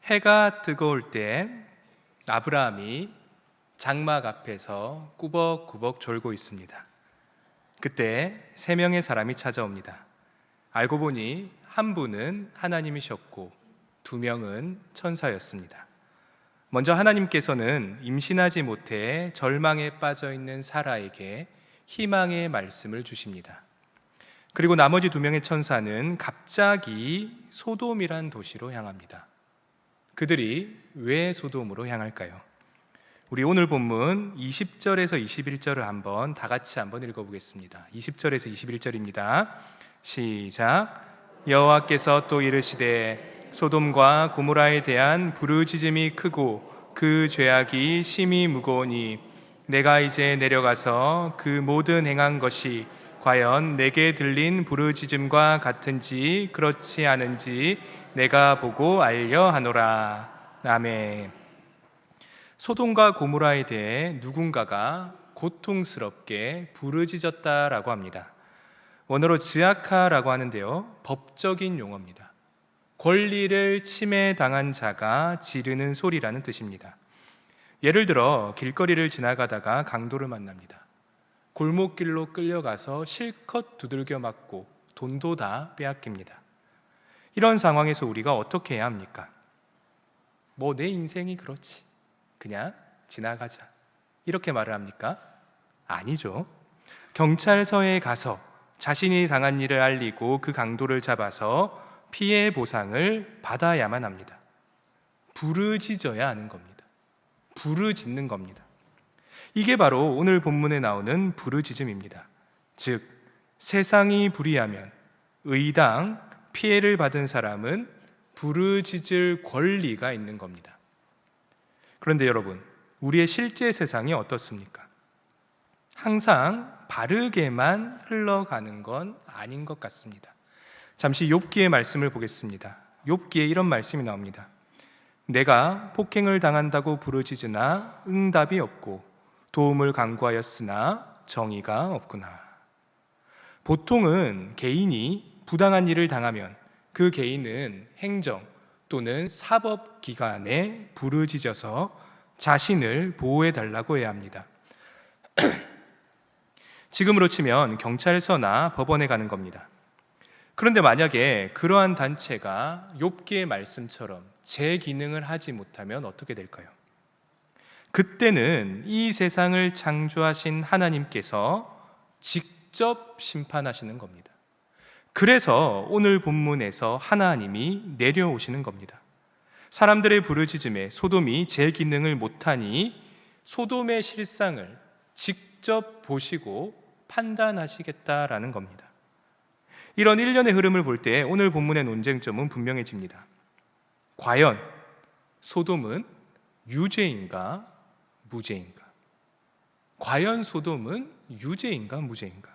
해가 뜨거울 때 아브라함이 장막 앞에서 꾸벅꾸벅 졸고 있습니다. 그때 3명의 사람이 찾아옵니다. 알고 보니 한 분은 하나님이셨고 2명은 천사였습니다. 먼저 하나님께서는 임신하지 못해 절망에 빠져 있는 사라에게 희망의 말씀을 주십니다. 그리고 나머지 2명의 천사는 갑자기 소돔이란 도시로 향합니다. 그들이 왜 소돔으로 향할까요? 우리 오늘 본문 20절에서 21절을 다 같이 한번 읽어보겠습니다. 20절에서 21절입니다. 시작. 여호와께서 또 이르시되 소돔과 고모라에 대한 부르짖음이 크고 그 죄악이 심히 무거우니 내가 이제 내려가서 그 모든 행한 것이 과연 내게 들린 부르짖음과 같은지 그렇지 않은지 내가 보고 알려 하노라. 아멘. 소돔과 고모라에 대해 누군가가 고통스럽게 부르짖었다라고 합니다. 원어로 즈아카라고 하는데요, 법적인 용어입니다. 권리를 침해당한 자가 지르는 소리라는 뜻입니다. 예를 들어 길거리를 지나가다가 강도를 만납니다. 골목길로 끌려가서 실컷 두들겨 맞고 돈도 다 빼앗깁니다. 이런 상황에서 우리가 어떻게 해야 합니까? 내 인생이 그렇지, 그냥 지나가자, 이렇게 말을 합니까? 아니죠. 경찰서에 가서 자신이 당한 일을 알리고 그 강도를 잡아서 피해 보상을 받아야만 합니다. 부르짖어야 하는 겁니다. 부르짖는 겁니다. 이게 바로 오늘 본문에 나오는 부르짖음입니다. 즉, 세상이 불의하면 의당 피해를 받은 사람은 부르짖을 권리가 있는 겁니다. 그런데 여러분, 우리의 실제 세상이 어떻습니까? 항상 바르게만 흘러가는 건 아닌 것 같습니다. 잠시 욥기의 말씀을 보겠습니다. 욥기에 이런 말씀이 나옵니다. 내가 폭행을 당한다고 부르짖으나 응답이 없고 도움을 간구하였으나 정의가 없구나. 보통은 개인이 부당한 일을 당하면 그 개인은 행정 또는 사법기관에 부르짖어서 자신을 보호해달라고 해야 합니다. 지금으로 치면 경찰서나 법원에 가는 겁니다. 그런데 만약에 그러한 단체가 욥기의 말씀처럼 제 기능을 하지 못하면 어떻게 될까요? 그때는 이 세상을 창조하신 하나님께서 직접 심판하시는 겁니다. 그래서 오늘 본문에서 하나님이 내려오시는 겁니다. 사람들의 부르짖음에 소돔이 제 기능을 못하니 소돔의 실상을 직접 보시고 판단하시겠다라는 겁니다. 이런 일련의 흐름을 볼 때 오늘 본문의 논쟁점은 분명해집니다. 과연 소돔은 유죄인가 무죄인가? 과연 소돔은 유죄인가 무죄인가?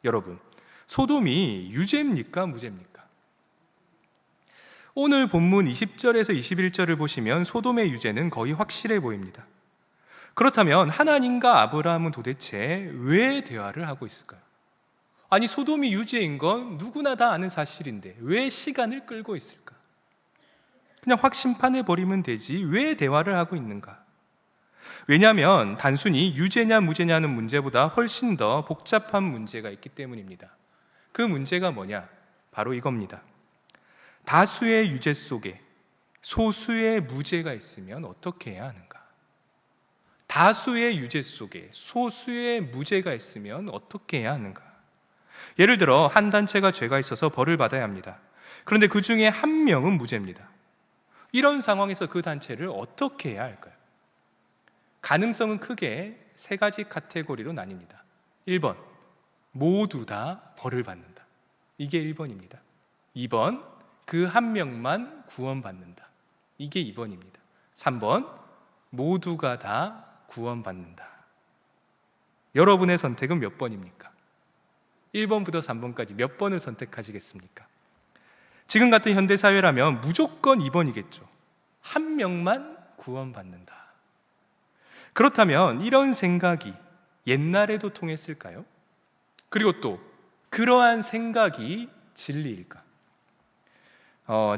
여러분, 소돔이 유죄입니까 무죄입니까? 오늘 본문 20절에서 21절을 보시면 소돔의 유죄는 거의 확실해 보입니다. 그렇다면 하나님과 아브라함은 도대체 왜 대화를 하고 있을까요? 아니, 소돔이 유죄인 건 누구나 다 아는 사실인데 왜 시간을 끌고 있을까? 그냥 확 심판해버리면 되지 왜 대화를 하고 있는가? 왜냐하면 단순히 유죄냐 무죄냐는 문제보다 훨씬 더 복잡한 문제가 있기 때문입니다. 그 문제가 뭐냐? 바로 이겁니다. 다수의 유죄 속에 소수의 무죄가 있으면 어떻게 해야 하는가? 다수의 유죄 속에 소수의 무죄가 있으면 어떻게 해야 하는가? 예를 들어 한 단체가 죄가 있어서 벌을 받아야 합니다. 그런데 그 중에 한 명은 무죄입니다. 이런 상황에서 그 단체를 어떻게 해야 할까요? 가능성은 크게 3가지 카테고리로 나뉩니다. 1번, 모두 다 벌을 받는다. 이게 1번입니다. 2번, 그 한 명만 구원받는다. 이게 2번입니다. 3번, 모두가 다 구원받는다. 여러분의 선택은 몇 번입니까? 1번부터 3번까지 몇 번을 선택하시겠습니까? 지금 같은 현대사회라면 무조건 2번이겠죠. 한 명만 구원받는다. 그렇다면 이런 생각이 옛날에도 통했을까요? 그리고 또 그러한 생각이 진리일까?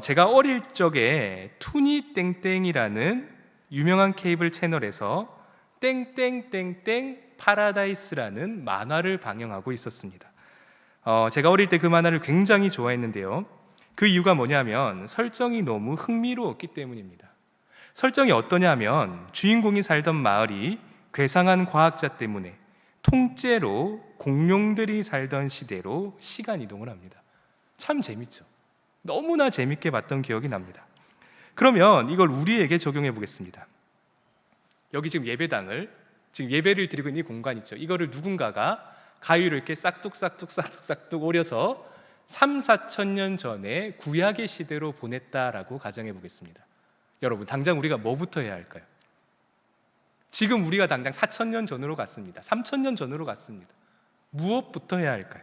제가 어릴 적에 투니땡땡이라는 유명한 케이블 채널에서 땡땡땡땡 파라다이스라는 만화를 방영하고 있었습니다. 제가 어릴 때 그 만화를 굉장히 좋아했는데요. 그 이유가 뭐냐면 설정이 너무 흥미로웠기 때문입니다. 설정이 어떠냐면 주인공이 살던 마을이 괴상한 과학자 때문에 통째로 공룡들이 살던 시대로 시간 이동을 합니다. 참 재밌죠. 너무나 재밌게 봤던 기억이 납니다. 그러면 이걸 우리에게 적용해 보겠습니다. 여기 지금 지금 예배를 드리고 있는 이 공간 있죠. 이거를 누군가가 가위로 이렇게 싹둑 오려서 3,4천 년 전에 구약의 시대로 보냈다라고 가정해 보겠습니다. 여러분, 당장 우리가 뭐부터 해야 할까요? 지금 우리가 당장 4,000년 전으로 갔습니다. 3,000년 전으로 갔습니다. 무엇부터 해야 할까요?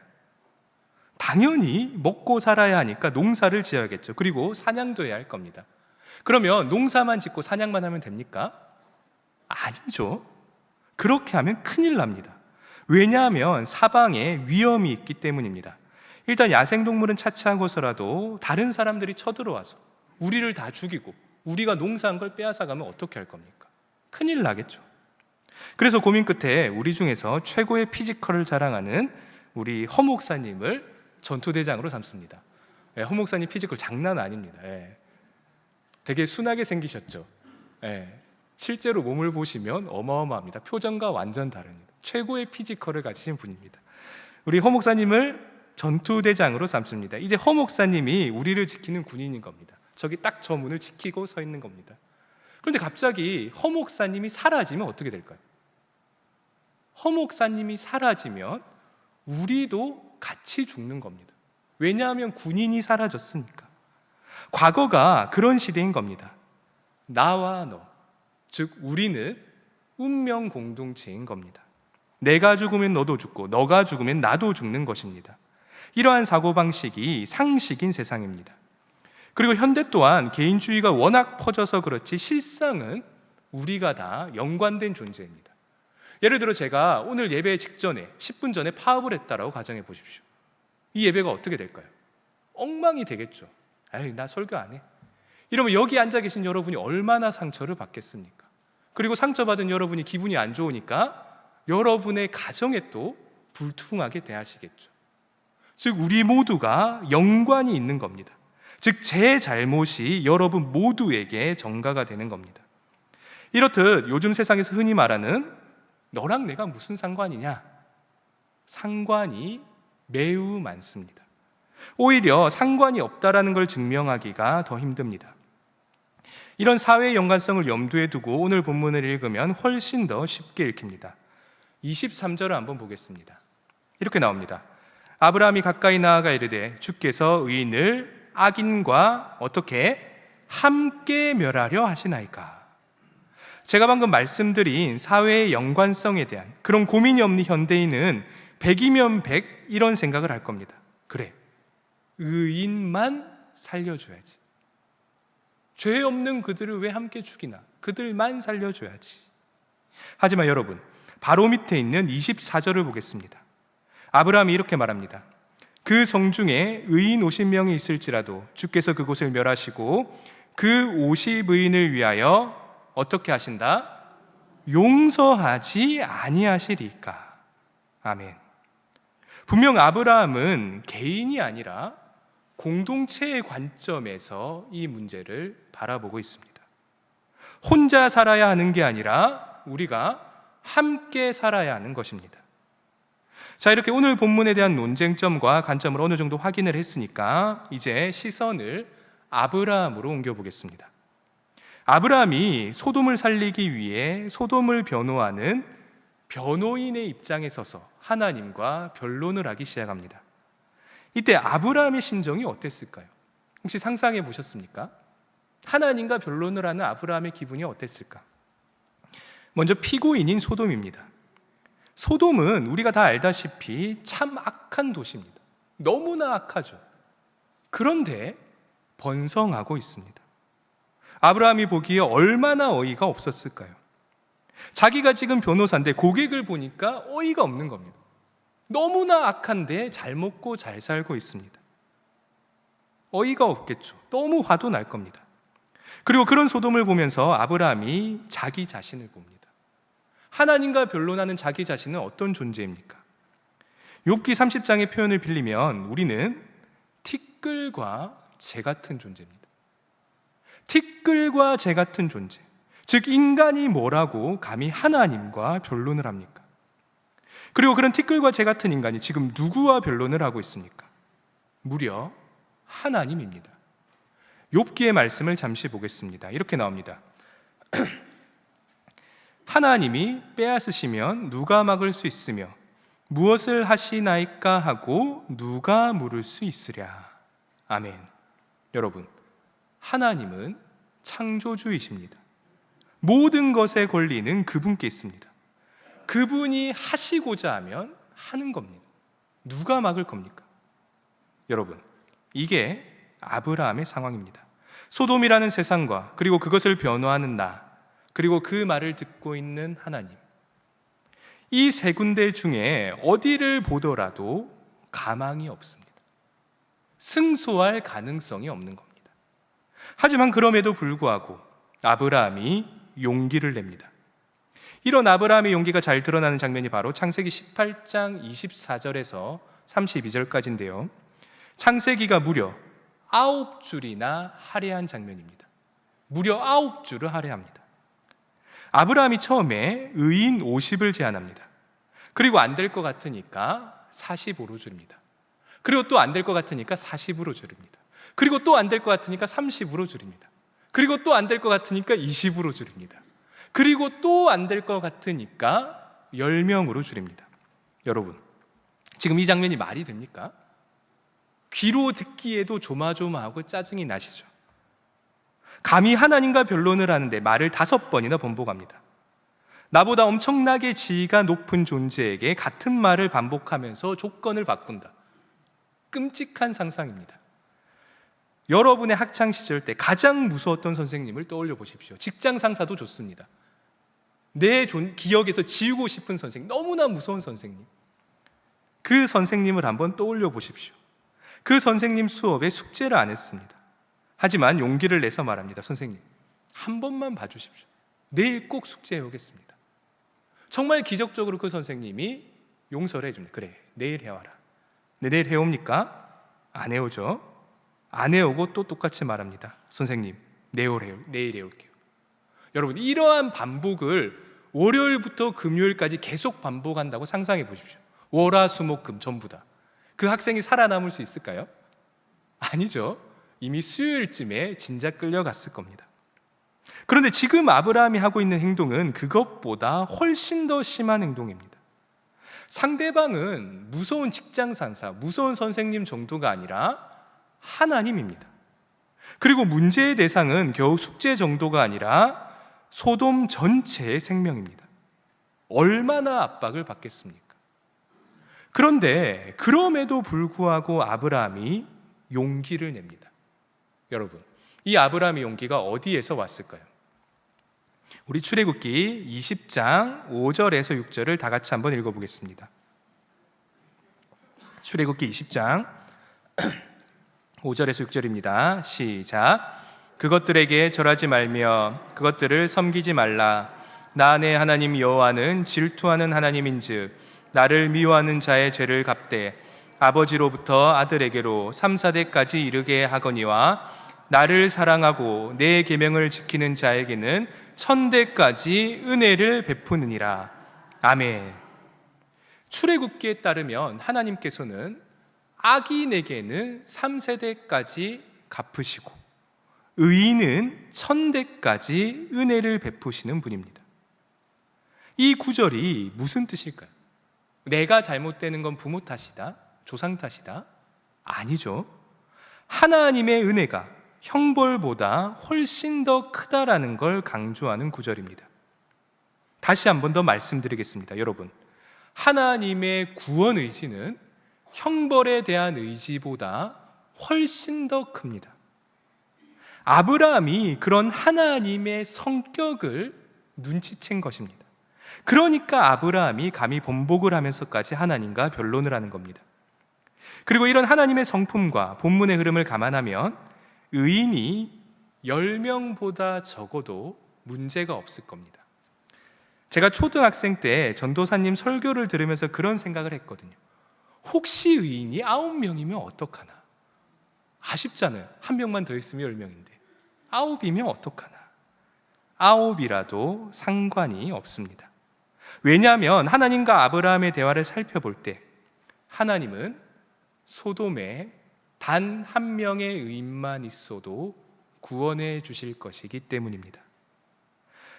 당연히 먹고 살아야 하니까 농사를 지어야겠죠. 그리고 사냥도 해야 할 겁니다. 그러면 농사만 짓고 사냥만 하면 됩니까? 아니죠. 그렇게 하면 큰일 납니다. 왜냐하면 사방에 위험이 있기 때문입니다. 일단 야생동물은 차치하고서라도 다른 사람들이 쳐들어와서 우리를 다 죽이고 우리가 농사한 걸 빼앗아가면 어떻게 할 겁니까? 큰일 나겠죠. 그래서 고민 끝에 우리 중에서 최고의 피지컬을 자랑하는 우리 허 목사님을 전투대장으로 삼습니다. 허 목사님 피지컬 장난 아닙니다. 되게 순하게 생기셨죠. 실제로 몸을 보시면 어마어마합니다. 표정과 완전 다릅니다. 최고의 피지컬을 가지신 분입니다. 우리 허 목사님을 전투대장으로 삼습니다. 이제 허 목사님이 우리를 지키는 군인인 겁니다. 저기 딱 저 문을 지키고 서 있는 겁니다. 그런데 갑자기 허 목사님이 사라지면 어떻게 될까요? 허 목사님이 사라지면 우리도 같이 죽는 겁니다. 왜냐하면 군인이 사라졌으니까. 과거가 그런 시대인 겁니다. 나와 너, 즉 우리는 운명 공동체인 겁니다. 내가 죽으면 너도 죽고 너가 죽으면 나도 죽는 것입니다. 이러한 사고방식이 상식인 세상입니다. 그리고 현대 또한 개인주의가 워낙 퍼져서 그렇지 실상은 우리가 다 연관된 존재입니다. 예를 들어 제가 오늘 예배 직전에 10분 전에 파업을 했다라고 가정해 보십시오. 이 예배가 어떻게 될까요? 엉망이 되겠죠. 에이, 나 설교 안 해. 이러면 여기 앉아 계신 여러분이 얼마나 상처를 받겠습니까? 그리고 상처받은 여러분이 기분이 안 좋으니까 여러분의 가정에 또 불통하게 대하시겠죠. 즉 우리 모두가 연관이 있는 겁니다. 즉 제 잘못이 여러분 모두에게 전가가 되는 겁니다. 이렇듯 요즘 세상에서 흔히 말하는 너랑 내가 무슨 상관이냐? 상관이 매우 많습니다. 오히려 상관이 없다라는 걸 증명하기가 더 힘듭니다. 이런 사회의 연관성을 염두에 두고 오늘 본문을 읽으면 훨씬 더 쉽게 읽힙니다. 23절을 한번 보겠습니다. 이렇게 나옵니다. 아브라함이 가까이 나아가 이르되 주께서 의인을 악인과 어떻게 함께 멸하려 하시나이까. 제가 방금 말씀드린 사회의 연관성에 대한 그런 고민이 없는 현대인은 100이면 100 이런 생각을 할 겁니다. 그래, 의인만 살려줘야지. 죄 없는 그들을 왜 함께 죽이나? 그들만 살려줘야지. 하지만 여러분, 바로 밑에 있는 24절을 보겠습니다. 아브라함이 이렇게 말합니다. 그 성 중에 의인 50명이 있을지라도 주께서 그곳을 멸하시고 그 50의인을 위하여 어떻게 하신다? 용서하지 아니하시리까. 아멘. 분명 아브라함은 개인이 아니라 공동체의 관점에서 이 문제를 바라보고 있습니다. 혼자 살아야 하는 게 아니라 우리가 함께 살아야 하는 것입니다. 자, 이렇게 오늘 본문에 대한 논쟁점과 관점을 어느 정도 확인을 했으니까 이제 시선을 아브라함으로 옮겨보겠습니다. 아브라함이 소돔을 살리기 위해 소돔을 변호하는 변호인의 입장에 서서 하나님과 변론을 하기 시작합니다. 이때 아브라함의 심정이 어땠을까요? 혹시 상상해 보셨습니까? 하나님과 변론을 하는 아브라함의 기분이 어땠을까? 먼저 피고인인 소돔입니다. 소돔은 우리가 다 알다시피 참 악한 도시입니다. 너무나 악하죠. 그런데 번성하고 있습니다. 아브라함이 보기에 얼마나 어이가 없었을까요? 자기가 지금 변호사인데 고객을 보니까 어이가 없는 겁니다. 너무나 악한데 잘 먹고 잘 살고 있습니다. 어이가 없겠죠. 너무 화도 날 겁니다. 그리고 그런 소돔을 보면서 아브라함이 자기 자신을 봅니다. 하나님과 변론하는 자기 자신은 어떤 존재입니까? 욥기 30장의 표현을 빌리면 우리는 티끌과 재 같은 존재입니다. 티끌과 재 같은 존재. 즉 인간이 뭐라고 감히 하나님과 변론을 합니까? 그리고 그런 티끌과 재 같은 인간이 지금 누구와 변론을 하고 있습니까? 무려 하나님입니다. 욥기의 말씀을 잠시 보겠습니다. 이렇게 나옵니다. 하나님이 빼앗으시면 누가 막을 수 있으며 무엇을 하시나이까 하고 누가 물을 수 있으랴. 아멘. 여러분, 하나님은 창조주이십니다. 모든 것의 권리는 그분께 있습니다. 그분이 하시고자 하면 하는 겁니다. 누가 막을 겁니까? 여러분, 이게 아브라함의 상황입니다. 소돔이라는 세상과 그리고 그것을 변호하는 나, 그리고 그 말을 듣고 있는 하나님, 이 세 군데 중에 어디를 보더라도 가망이 없습니다. 승소할 가능성이 없는 겁니다. 하지만 그럼에도 불구하고 아브라함이 용기를 냅니다. 이런 아브라함의 용기가 잘 드러나는 장면이 바로 창세기 18장 24절에서 32절까지인데요. 창세기가 무려 9줄이나 할애한 장면입니다. 무려 9줄을 할애합니다. 아브라함이 처음에 의인 50을 제안합니다. 그리고 안 될 것 같으니까 45로 줄입니다. 그리고 또 안 될 것 같으니까 40으로 줄입니다. 그리고 또 안 될 것 같으니까 30으로 줄입니다. 그리고 또 안 될 것 같으니까 20으로 줄입니다. 그리고 또 안 될 것 같으니까 10명으로 줄입니다. 여러분, 지금 이 장면이 말이 됩니까? 귀로 듣기에도 조마조마하고 짜증이 나시죠? 감히 하나님과 변론을 하는데 말을 5번이나 번복합니다. 나보다 엄청나게 지위가 높은 존재에게 같은 말을 반복하면서 조건을 바꾼다. 끔찍한 상상입니다. 여러분의 학창시절 때 가장 무서웠던 선생님을 떠올려 보십시오. 직장 상사도 좋습니다. 내 기억에서 지우고 싶은 선생님, 너무나 무서운 선생님, 그 선생님을 한번 떠올려 보십시오. 그 선생님 수업에 숙제를 안 했습니다. 하지만 용기를 내서 말합니다. 선생님, 한 번만 봐주십시오. 내일 꼭 숙제해 오겠습니다. 정말 기적적으로 그 선생님이 용서를 해줍니다. 그래, 내일 해와라. 네, 내일 해옵니까? 안 해오죠. 안 해오고 또 똑같이 말합니다. 선생님, 내일 해올게요. 여러분, 이러한 반복을 월요일부터 금요일까지 계속 반복한다고 상상해 보십시오. 월화수목금 전부 다. 그 학생이 살아남을 수 있을까요? 아니죠. 이미 수요일쯤에 진작 끌려갔을 겁니다. 그런데 지금 아브라함이 하고 있는 행동은 그것보다 훨씬 더 심한 행동입니다. 상대방은 무서운 직장 상사, 무서운 선생님 정도가 아니라 하나님입니다. 그리고 문제의 대상은 겨우 숙제 정도가 아니라 소돔 전체의 생명입니다. 얼마나 압박을 받겠습니까? 그런데 그럼에도 불구하고 아브라함이 용기를 냅니다. 여러분, 이 아브라함의 용기가 어디에서 왔을까요? 우리 출애굽기 20장 5절에서 6절을 다 같이 한번 읽어보겠습니다. 출애굽기 20장 5절에서 6절입니다. 시작. 그것들에게 절하지 말며 그것들을 섬기지 말라. 나 내 하나님 여호와는 질투하는 하나님인즉 나를 미워하는 자의 죄를 갚되 아버지로부터 아들에게로 3, 4대까지 이르게 하거니와 나를 사랑하고 내 계명을 지키는 자에게는 1000대까지 은혜를 베푸느니라. 아멘. 출애굽기에 따르면 하나님께서는 악인에게는 3세대까지 갚으시고 의인은 1000대까지 은혜를 베푸시는 분입니다. 이 구절이 무슨 뜻일까요? 내가 잘못되는 건 부모 탓이다? 조상 탓이다? 아니죠. 하나님의 은혜가 형벌보다 훨씬 더 크다라는 걸 강조하는 구절입니다. 다시 한 번 더 말씀드리겠습니다. 여러분, 하나님의 구원 의지는 형벌에 대한 의지보다 훨씬 더 큽니다. 아브라함이 그런 하나님의 성격을 눈치챈 것입니다. 그러니까 아브라함이 감히 번복을 하면서까지 하나님과 변론을 하는 겁니다. 그리고 이런 하나님의 성품과 본문의 흐름을 감안하면 의인이 10명보다 적어도 문제가 없을 겁니다. 제가 초등학생 때 전도사님 설교를 들으면서 그런 생각을 했거든요. 혹시 의인이 9명이면 어떡하나? 아쉽잖아요. 1명만 더 있으면 10명인데 9이면 어떡하나? 9이라도 상관이 없습니다. 왜냐하면 하나님과 아브라함의 대화를 살펴볼 때 하나님은 소돔에 단 1명의 의인만 있어도 구원해 주실 것이기 때문입니다.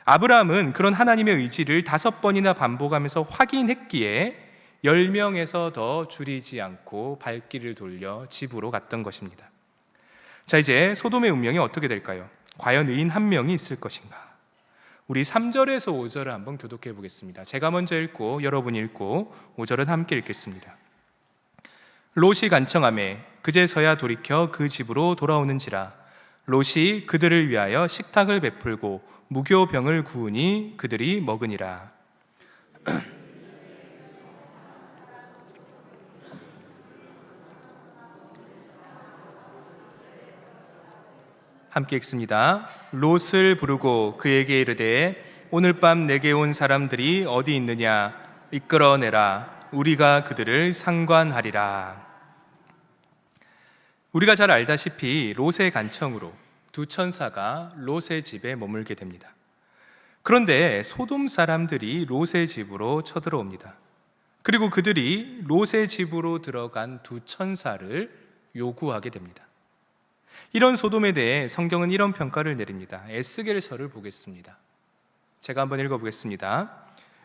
아브라함은 그런 하나님의 의지를 5번이나 반복하면서 확인했기에 10명에서 더 줄이지 않고 발길을 돌려 집으로 갔던 것입니다. 자, 이제 소돔의 운명이 어떻게 될까요? 과연 의인 1명이 있을 것인가? 우리 3절에서 5절을 한번 교독해 보겠습니다. 제가 먼저 읽고 여러분이 읽고 5절은 함께 읽겠습니다. 롯이 간청하매 그제서야 돌이켜 그 집으로 돌아오는지라. 롯이 그들을 위하여 식탁을 베풀고 무교병을 구우니 그들이 먹으니라. 함께 읽습니다. 롯을 부르고 그에게 이르되 오늘 밤 내게 온 사람들이 어디 있느냐 이끌어내라. 우리가 그들을 상관하리라. 우리가 잘 알다시피 롯의 간청으로 두 천사가 롯의 집에 머물게 됩니다. 그런데 소돔 사람들이 롯의 집으로 쳐들어옵니다. 그리고 그들이 롯의 집으로 들어간 두 천사를 요구하게 됩니다. 이런 소돔에 대해 성경은 이런 평가를 내립니다. 에스겔서를 보겠습니다. 제가 한번 읽어보겠습니다.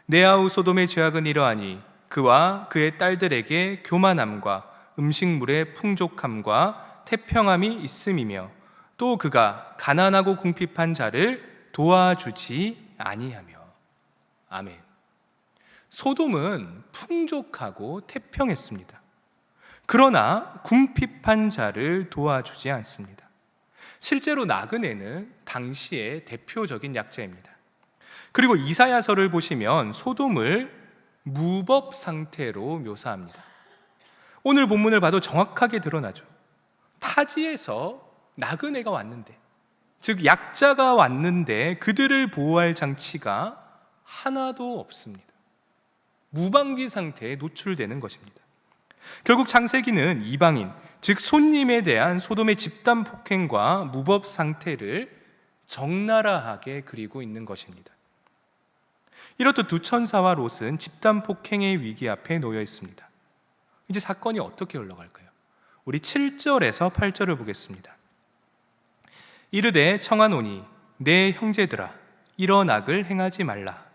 내 아우 소돔의 죄악은 이러하니 그와 그의 딸들에게 교만함과 음식물의 풍족함과 태평함이 있음이며 또 그가 가난하고 궁핍한 자를 도와주지 아니하며. 아멘. 소돔은 풍족하고 태평했습니다. 그러나 궁핍한 자를 도와주지 않습니다. 실제로 나그네는 당시의 대표적인 약자입니다. 그리고 이사야서를 보시면 소돔을 무법 상태로 묘사합니다. 오늘 본문을 봐도 정확하게 드러나죠. 타지에서 나그네가 왔는데, 즉 약자가 왔는데 그들을 보호할 장치가 하나도 없습니다. 무방비 상태에 노출되는 것입니다. 결국 창세기는 이방인, 즉 손님에 대한 소돔의 집단 폭행과 무법 상태를 적나라하게 그리고 있는 것입니다. 이렇듯 두 천사와 롯은 집단 폭행의 위기 앞에 놓여 있습니다. 이제 사건이 어떻게 흘러갈까요? 우리 7절에서 8절을 보겠습니다. 이르되 청하노니 내 형제들아 이런 악을 행하지 말라.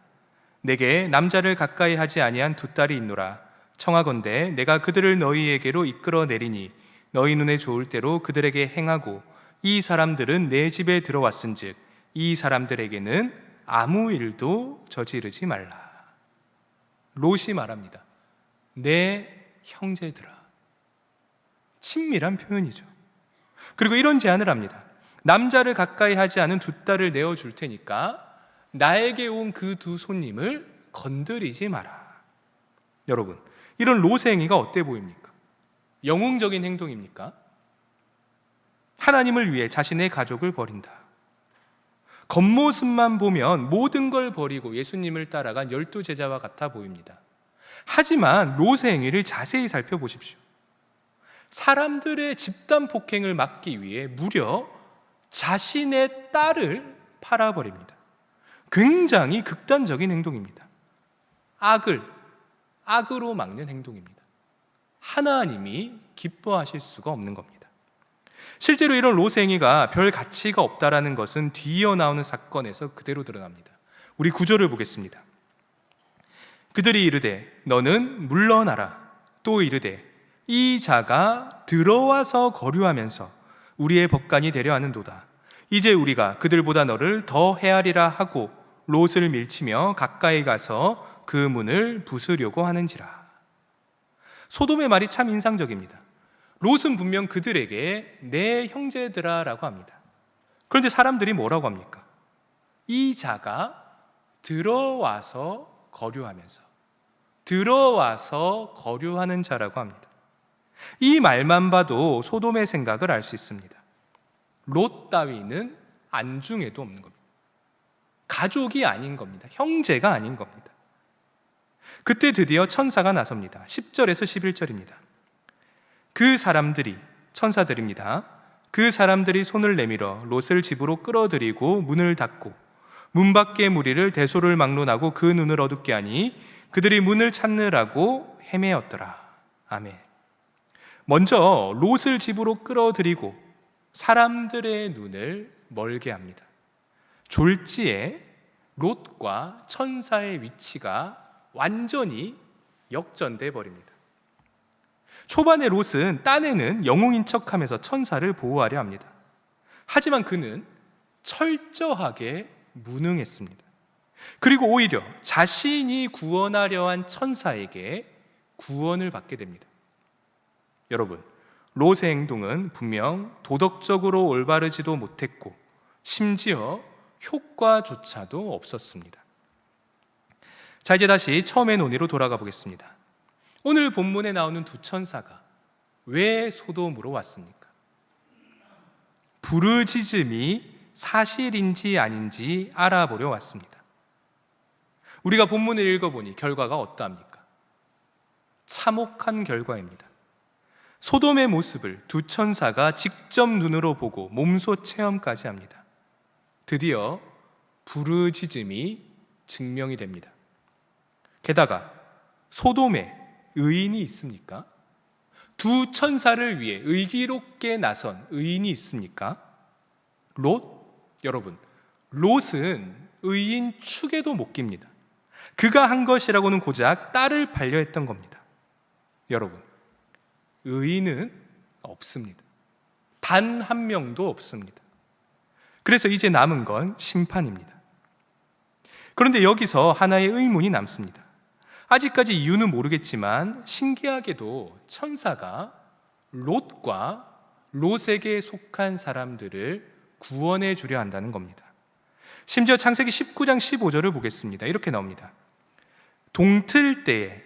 내게 남자를 가까이 하지 아니한 두 딸이 있노라. 청하건대 내가 그들을 너희에게로 이끌어 내리니 너희 눈에 좋을 대로 그들에게 행하고 이 사람들은 내 집에 들어왔은즉 이 사람들에게는 아무 일도 저지르지 말라. 롯이 말합니다. 내 형제들아. 친밀한 표현이죠. 그리고 이런 제안을 합니다. 남자를 가까이 하지 않은 두 딸을 내어줄 테니까 나에게 온 그 두 손님을 건드리지 마라. 여러분, 이런 롯의 행위가 어때 보입니까? 영웅적인 행동입니까? 하나님을 위해 자신의 가족을 버린다. 겉모습만 보면 모든 걸 버리고 예수님을 따라간 12제자와 같아 보입니다. 하지만 롯의 행위를 자세히 살펴보십시오. 사람들의 집단 폭행을 막기 위해 무려 자신의 딸을 팔아버립니다. 굉장히 극단적인 행동입니다. 악으로 막는 행동입니다. 하나님이 기뻐하실 수가 없는 겁니다. 실제로 이런 롯의 행위가 별 가치가 없다라는 것은 뒤이어 나오는 사건에서 그대로 드러납니다. 우리 9절을 보겠습니다. 그들이 이르되 너는 물러나라. 또 이르되 이 자가 들어와서 거류하면서 우리의 법관이 되려 하는도다. 이제 우리가 그들보다 너를 더 헤아리라 하고 롯을 밀치며 가까이 가서 그 문을 부수려고 하는지라. 소돔의 말이 참 인상적입니다. 롯은 분명 그들에게 내 형제들아 라고 합니다. 그런데 사람들이 뭐라고 합니까? 이 자가 들어와서 거류하면서, 들어와서 거류하는 자라고 합니다. 이 말만 봐도 소돔의 생각을 알 수 있습니다. 롯 따위는 안중에도 없는 겁니다. 가족이 아닌 겁니다. 형제가 아닌 겁니다. 그때 드디어 천사가 나섭니다. 10절에서 11절입니다. 그 사람들이, 천사들입니다. 그 사람들이 손을 내밀어 롯을 집으로 끌어들이고 문을 닫고 문 밖의 무리를 대소를 막론하고 그 눈을 어둡게 하니 그들이 문을 찾느라고 헤매었더라. 아멘. 먼저 롯을 집으로 끌어들이고 사람들의 눈을 멀게 합니다. 졸지에 롯과 천사의 위치가 완전히 역전돼 버립니다. 초반에 롯은 딴에는 영웅인 척하면서 천사를 보호하려 합니다. 하지만 그는 철저하게 무능했습니다. 그리고 오히려 자신이 구원하려 한 천사에게 구원을 받게 됩니다. 여러분, 롯의 행동은 분명 도덕적으로 올바르지도 못했고 심지어 효과조차도 없었습니다. 자, 이제 다시 처음의 논의로 돌아가 보겠습니다. 오늘 본문에 나오는 두 천사가 왜 소돔으로 왔습니까? 부르짖음이 사실인지 아닌지 알아보려 왔습니다. 우리가 본문을 읽어보니 결과가 어떠합니까? 참혹한 결과입니다. 소돔의 모습을 두 천사가 직접 눈으로 보고 몸소 체험까지 합니다. 드디어 부르짖음이 증명이 됩니다. 게다가 소돔에 의인이 있습니까? 두 천사를 위해 의기롭게 나선 의인이 있습니까? 롯? 여러분, 롯은 의인 축에도 못 깁니다. 그가 한 것이라고는 고작 딸을 반려했던 겁니다. 여러분, 의인은 없습니다. 단 한 명도 없습니다. 그래서 이제 남은 건 심판입니다. 그런데 여기서 하나의 의문이 남습니다. 아직까지 이유는 모르겠지만 신기하게도 천사가 롯과 롯에게 속한 사람들을 구원해 주려 한다는 겁니다. 심지어 창세기 19장 15절을 보겠습니다. 이렇게 나옵니다. 동틀 때에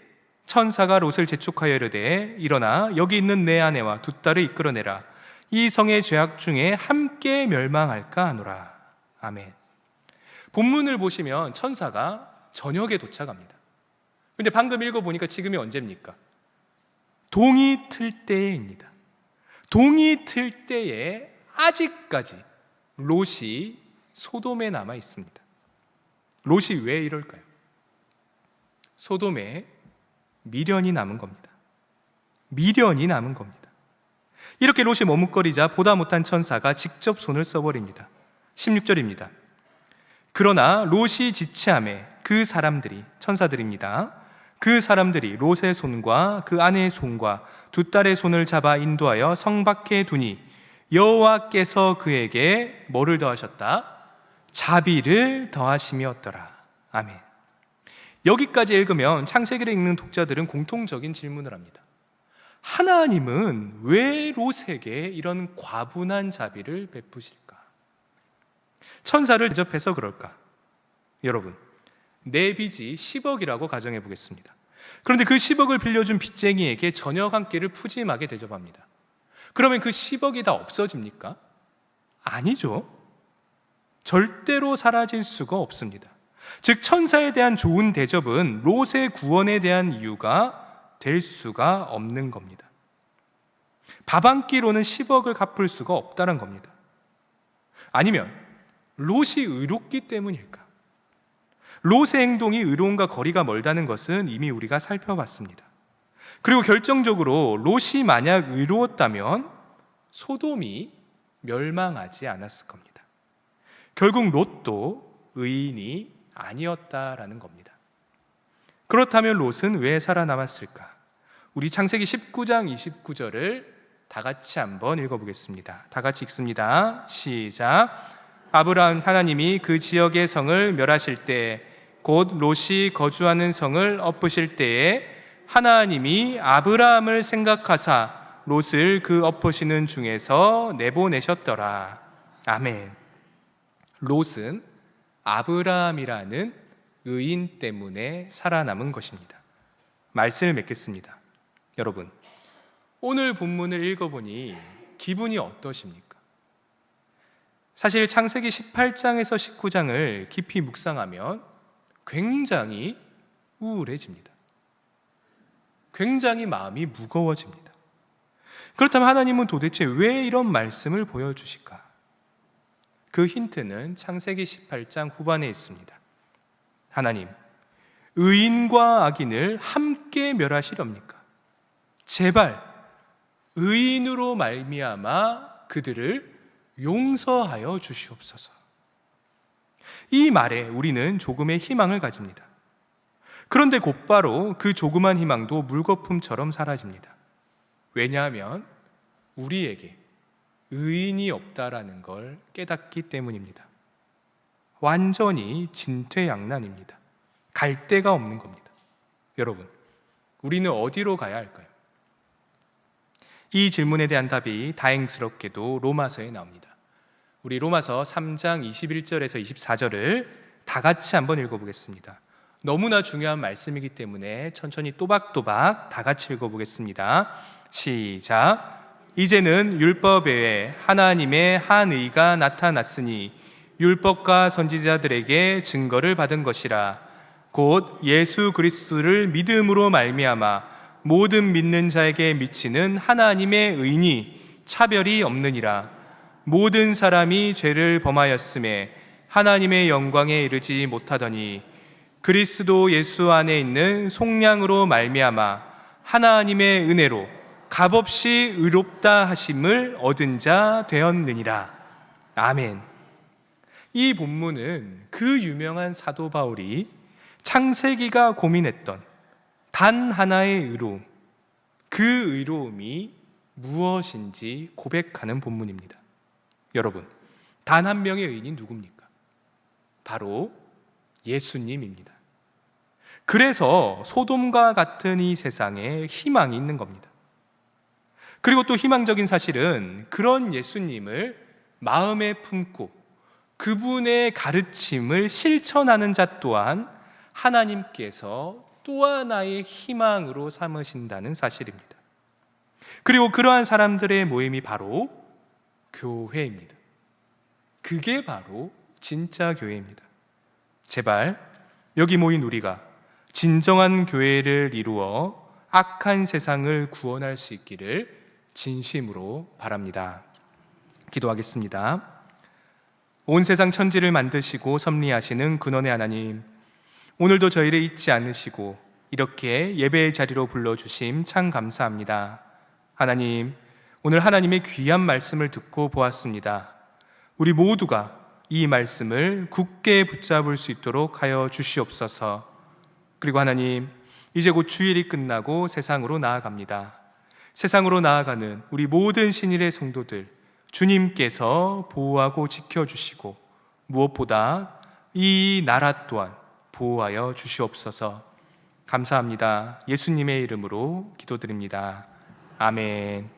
천사가 롯을 재촉하여 이르되 일어나 여기 있는 내 아내와 두 딸을 이끌어내라. 이 성의 죄악 중에 함께 멸망할까 하노라. 아멘. 본문을 보시면 천사가 저녁에 도착합니다. 그런데 방금 읽어보니까 지금이 언제입니까? 동이 틀 때입니다. 동이 틀 때에 아직까지 롯이 소돔에 남아 있습니다. 롯이 왜 이럴까요? 소돔에 미련이 남은 겁니다. 미련이 남은 겁니다. 이렇게 롯이 머뭇거리자 보다 못한 천사가 직접 손을 써버립니다. 16절입니다. 그러나 롯이 지체함에 그 사람들이, 천사들입니다. 그 사람들이 롯의 손과 그 아내의 손과 두 딸의 손을 잡아 인도하여 성 밖에 두니 여호와께서 그에게 뭐를 더하셨다? 자비를 더하심이었더라. 아멘. 여기까지 읽으면 창세기를 읽는 독자들은 공통적인 질문을 합니다. 하나님은 왜 롯에게 이런 과분한 자비를 베푸실까? 천사를 대접해서 그럴까? 여러분, 내 빚이 10억이라고 가정해 보겠습니다. 그런데 그 10억을 빌려준 빚쟁이에게 저녁 한 끼를 푸짐하게 대접합니다. 그러면 그 10억이 다 없어집니까? 아니죠. 절대로 사라질 수가 없습니다. 즉 천사에 대한 좋은 대접은 롯의 구원에 대한 이유가 될 수가 없는 겁니다. 밥 한 끼로는 10억을 갚을 수가 없다는 겁니다. 아니면 롯이 의롭기 때문일까? 롯의 행동이 의로움과 거리가 멀다는 것은 이미 우리가 살펴봤습니다. 그리고 결정적으로 롯이 만약 의로웠다면 소돔이 멸망하지 않았을 겁니다. 결국 롯도 의인이 아니었다라는 겁니다. 그렇다면 롯은 왜 살아남았을까? 우리 창세기 19장 29절을 다 같이 한번 읽어보겠습니다. 다 같이 읽습니다. 시작. 아브라함 하나님이 그 지역의 성을 멸하실 때 곧 롯이 거주하는 성을 엎으실 때에 하나님이 아브라함을 생각하사 롯을 그 엎으시는 중에서 내보내셨더라. 아멘. 롯은 아브라함이라는 의인 때문에 살아남은 것입니다. 말씀을 맺겠습니다. 여러분, 오늘 본문을 읽어보니 기분이 어떠십니까? 사실 창세기 18장에서 19장을 깊이 묵상하면 굉장히 우울해집니다. 굉장히 마음이 무거워집니다. 그렇다면 하나님은 도대체 왜 이런 말씀을 보여주실까? 그 힌트는 창세기 18장 후반에 있습니다. 하나님, 의인과 악인을 함께 멸하시렵니까? 제발 의인으로 말미암아 그들을 용서하여 주시옵소서. 이 말에 우리는 조금의 희망을 가집니다. 그런데 곧바로 그 조그만 희망도 물거품처럼 사라집니다. 왜냐하면 우리에게 의인이 없다라는 걸 깨닫기 때문입니다. 완전히 진퇴양난입니다. 갈 데가 없는 겁니다. 여러분, 우리는 어디로 가야 할까요? 이 질문에 대한 답이 다행스럽게도 로마서에 나옵니다. 우리 로마서 3장 21절에서 24절을 다 같이 한번 읽어보겠습니다. 너무나 중요한 말씀이기 때문에 천천히 또박또박 다 같이 읽어보겠습니다. 시작. 이제는 율법 외에 하나님의 한 의가 나타났으니 율법과 선지자들에게 증거를 받은 것이라. 곧 예수 그리스도를 믿음으로 말미암아 모든 믿는 자에게 미치는 하나님의 의니 차별이 없느니라. 모든 사람이 죄를 범하였음에 하나님의 영광에 이르지 못하더니 그리스도 예수 안에 있는 속량으로 말미암아 하나님의 은혜로 값없이 의롭다 하심을 얻은 자 되었느니라. 아멘. 이 본문은 그 유명한 사도 바울이 창세기가 고민했던 단 하나의 의로움, 그 의로움이 무엇인지 고백하는 본문입니다. 여러분, 단 한 명의 의인이 누굽니까? 바로 예수님입니다. 그래서 소돔과 같은 이 세상에 희망이 있는 겁니다. 그리고 또 희망적인 사실은 그런 예수님을 마음에 품고 그분의 가르침을 실천하는 자 또한 하나님께서 또 하나의 희망으로 삼으신다는 사실입니다. 그리고 그러한 사람들의 모임이 바로 교회입니다. 그게 바로 진짜 교회입니다. 제발 여기 모인 우리가 진정한 교회를 이루어 악한 세상을 구원할 수 있기를 진심으로 바랍니다. 기도하겠습니다. 온 세상 천지를 만드시고 섭리하시는 근원의 하나님, 오늘도 저희를 잊지 않으시고 이렇게 예배의 자리로 불러주심 참 감사합니다. 하나님, 오늘 하나님의 귀한 말씀을 듣고 보았습니다. 우리 모두가 이 말씀을 굳게 붙잡을 수 있도록 하여 주시옵소서. 그리고 하나님, 이제 곧 주일이 끝나고 세상으로 나아갑니다. 세상으로 나아가는 우리 모든 신일의 성도들 주님께서 보호하고 지켜주시고 무엇보다 이 나라 또한 보호하여 주시옵소서. 감사합니다. 예수님의 이름으로 기도드립니다. 아멘.